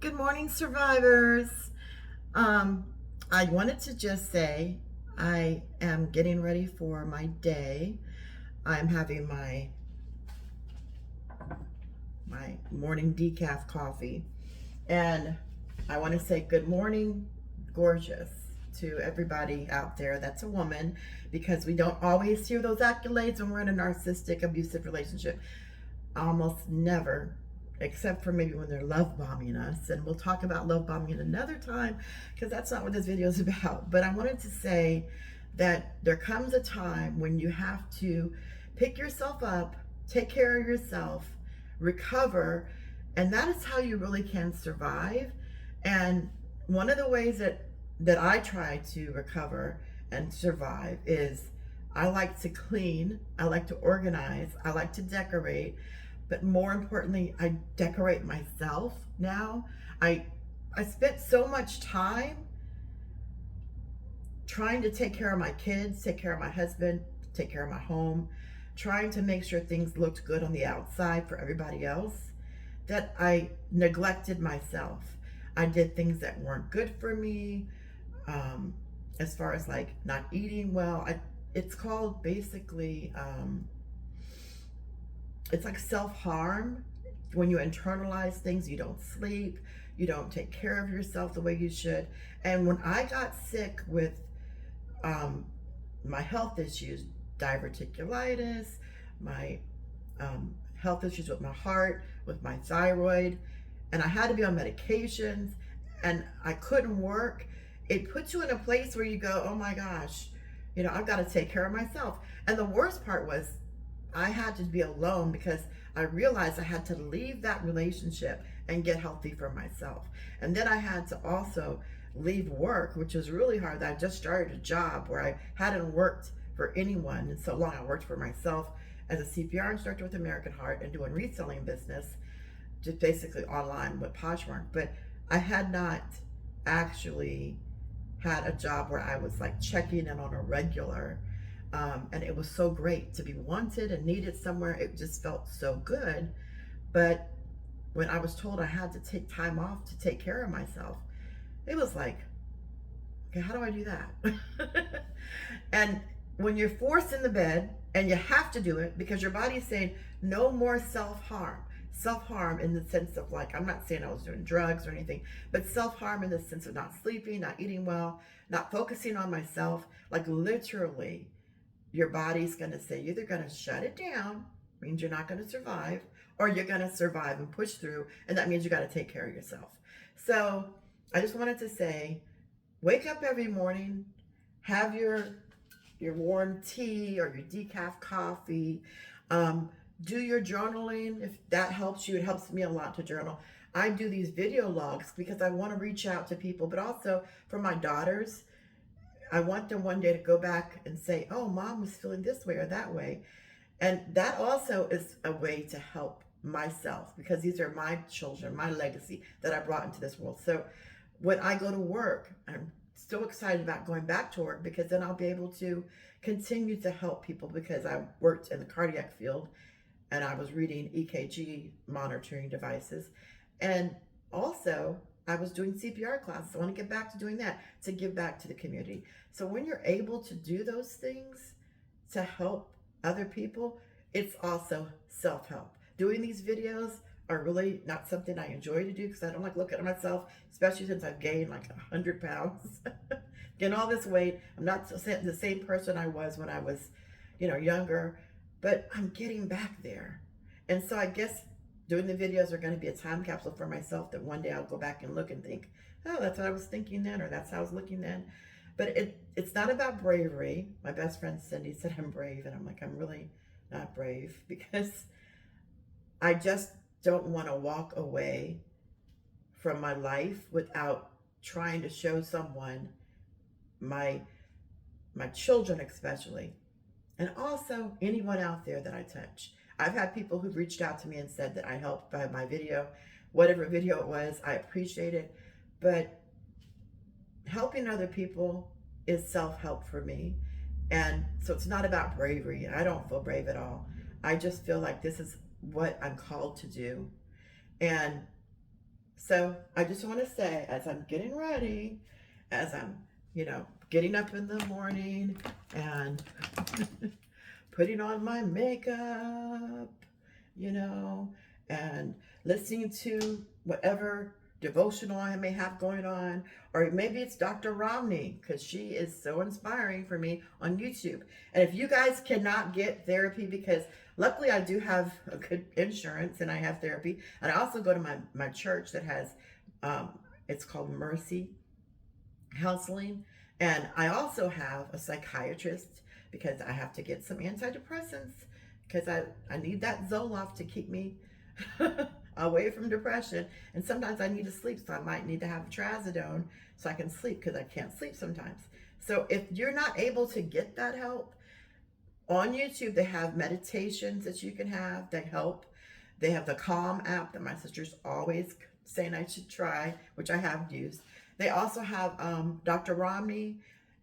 Good morning, survivors. Um, I wanted to just say I am getting ready for my day. I'm having my morning decaf coffee, and I want to say good morning, gorgeous, to everybody out there that's a woman, because we don't always hear those accolades when we're in a narcissistic, abusive relationship. Almost never, except for maybe when they're love bombing us. And we'll talk about love bombing another time because that's not what this video is about. But I wanted to say that there comes a time when you have to pick yourself up, take care of yourself, recover, and that is how you really can survive. And one of the ways that I try to recover and survive is I like to clean, I like to organize, I like to decorate, but more importantly, I decorate myself now. I I spent so much time trying to take care of my kids, take care of my husband, take care of my home, trying to make sure things looked good on the outside for everybody else, that I neglected myself. I did things that weren't good for me, um, as far as like not eating well. It's called basically, it's like self-harm. When you internalize things, you don't sleep, you don't take care of yourself the way you should. And when I got sick with um, my health issues, diverticulitis, my health issues with my heart, with my thyroid, and I had to be on medications and I couldn't work. It puts you in a place where you go, oh my gosh, I've got to take care of myself. And the worst part was I had to be alone because I realized I had to leave that relationship and get healthy for myself. And then I had to also leave work, which was really hard. I just started a job where I hadn't worked for anyone in so long. I worked for myself as a CPR instructor with American Heart and doing reselling business, just basically online with Poshmark. But I had not actually had a job where I was like checking in on a regular. And it was so great to be wanted and needed somewhere. It just felt so good. But when I was told I had to take time off to take care of myself, it was like, okay, how do I do that? And when you're forced in the bed and you have to do it because your body's saying no more self-harm. Self-harm in the sense of, like, I'm not saying I was doing drugs or anything, but self-harm in the sense of not sleeping, not eating well, not focusing on myself. Like, literally, your body's going to say you're either going to shut it down, means you're not going to survive, or you're going to survive and push through, and that means you got to take care of yourself. So I just wanted to say, wake up every morning, have your warm tea or your decaf coffee. Do your journaling if that helps you. It helps me a lot to journal. I do these video logs because I want to reach out to people, but also for my daughters. I want them one day to go back and say, oh, mom was feeling this way or that way. And that also is a way to help myself because these are my children, my legacy that I brought into this world. So when I go to work, I'm so excited about going back to work because then I'll be able to continue to help people because I worked in the cardiac field and I was reading EKG monitoring devices. And also, I was doing CPR classes. I want to get back to doing that to give back to the community. So when you're able to do those things to help other people, it's also self-help. Doing these videos are really not something I enjoy to do because I don't like looking at myself, especially since I've gained like 100 pounds. Gained all this weight. I'm not the same person I was when I was, younger, but I'm getting back there. And so I guess doing the videos are going to be a time capsule for myself that one day I'll go back and look and think, oh, that's what I was thinking then, or that's how I was looking then. But it's not about bravery. My best friend Cindy said I'm brave, and I'm like, I'm really not brave because I just don't want to walk away from my life without trying to show someone, my children especially, and also anyone out there that I touch. I've had people who've reached out to me and said that I helped by my video, whatever video it was. I appreciate it, but helping other people is self-help for me. And so it's not about bravery. I don't feel brave at all. I just feel like this is what I'm called to do. And So I just want to say, as I'm getting ready, as I'm, getting up in the morning and putting on my makeup, you know, and listening to whatever devotional I may have going on, or maybe it's Dr. Romney, because she is so inspiring for me on YouTube. And if you guys cannot get therapy, because luckily I do have a good insurance and I have therapy, and I also go to my church that has, it's called Mercy Counseling, and I also have a psychiatrist because I have to get some antidepressants because I need that Zoloft to keep me away from depression. And sometimes I need to sleep, so I might need to have trazodone so I can sleep because I can't sleep sometimes. So if you're not able to get that help, on YouTube they have meditations that you can have that help. They have the Calm app that my sister's always saying I should try, which I have used. They also have Dr. Romney.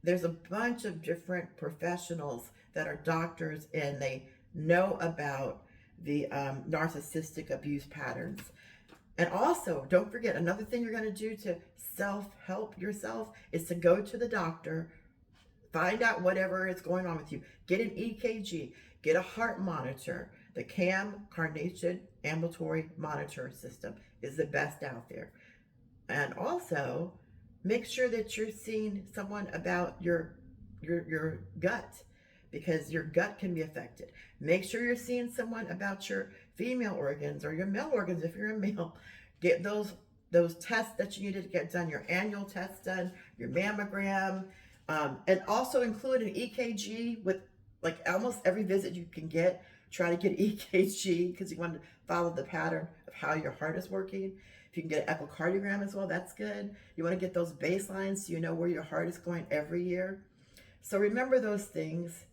There's a bunch of different professionals that are doctors and they know about the narcissistic abuse patterns. And also, don't forget, another thing you're going to do to self-help yourself is to go to the doctor, find out whatever is going on with you. Get an EKG, get a heart monitor. The CAM, Carnation Ambulatory Monitor System, is the best out there. And also, make sure that you're seeing someone about your gut, because your gut can be affected. Make sure you're seeing someone about your female organs or your male organs if you're a male. Get those tests that you needed to get done, your annual test done, your mammogram, and also include an EKG with like almost every visit you can get. Try to get EKG because you want to follow the pattern of how your heart is working. If you can get an echocardiogram as well, that's good. You want to get those baselines so you know where your heart is going every year. So remember those things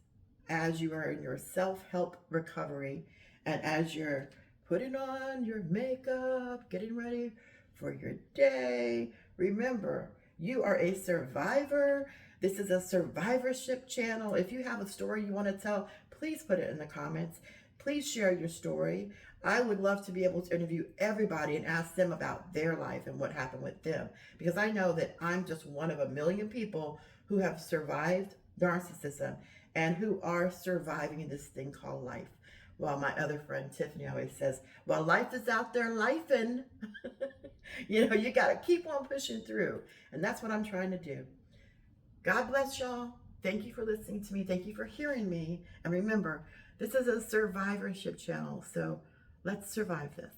as you are in your self-help recovery and as you're putting on your makeup, getting ready for your day. Remember, you are a survivor. This is a survivorship channel. If you have a story you want to tell, please put it in the comments. Please share your story. I would love to be able to interview everybody and ask them about their life and what happened with them, because I know that I'm just one of a million people who have survived narcissism and who are surviving this thing called life. While my other friend Tiffany always says, well, life is out there lifing. You got to keep on pushing through. And that's what I'm trying to do. God bless y'all. Thank you for listening to me. Thank you for hearing me. And remember, this is a survivorship channel, so let's survive this.